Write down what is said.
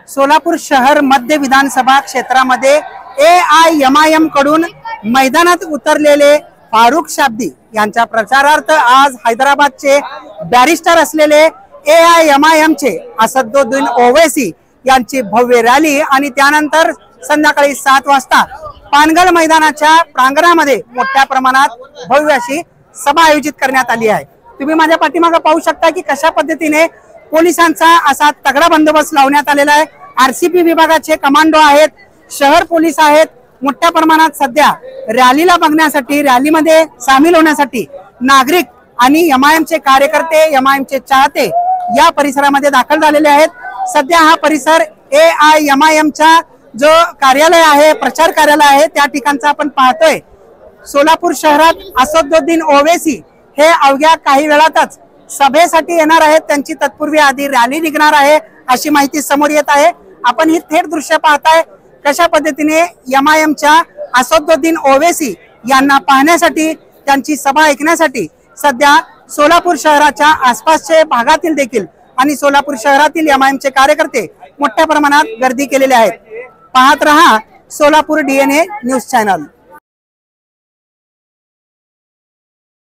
सोलापूर शहर मध्य विधानसभा क्षेत्रामध्ये AIMIM कडून मैदानात उतरलेले फारुख शाब्दी यांच्या प्रचारार्थ आज हैदराबादचे बॅरिस्टर असलेले AIMIM चे असदुद्दीन ओवैसी यांची भव्य रॅली आणि त्यानंतर संध्याकाळी 7 वाजता पानगल मैदानाच्या प्रांगणामध्ये मोठ्या प्रमाणात भव्य अशी सभा आयोजित करण्यात आली आहे। तुम्ही माझ्या पाठीमागे पाहू शकता की कशा पद्धतीने पोलिसांचा असा तगडा बंदोबस्त लावण्यात आलेला आहे। RCP विभागाचे कमांडो आहेत, शहर पोलीस आहेत। मोठ्या प्रमाणात सध्या रॅलीला बघण्यासाठी, रॅलीमध्ये सामील होण्यासाठी नागरिक आणि MIM चे कार्यकर्ते, MIM चे चाहते या परिसरामध्ये दाखल झालेले आहेत। सध्या हा परिसर AIMIM चा जो कार्यालय आहे, प्रचार कार्यालय आहे, त्या ठिकाणचा आपण पाहतोय। सोलापूर शहरात असदुद्दीन ओवैसी हे अवघ्या काही वेळातच सभेसाठी येणार आहेत। त्यांची तत्पूर्वी आधी रॅली निघणार आहे अशी माहिती समोर येत आहे। आपण ही थेट दृश्य पाहताय कशा पद्धतीने MIM च्या असदुद्दीन ओवैसी यांना पाहण्यासाठी, त्यांची सभा ऐकण्यासाठी सध्या सोलापूर शहराच्या आसपासचे भागातील देखील आणि सोलापूर शहरातील MIM चे कार्यकर्ते मोठ्या प्रमाणात गर्दी केलेले आहेत। पाहत रहा सोलापूर DNA न्यूज चॅनल।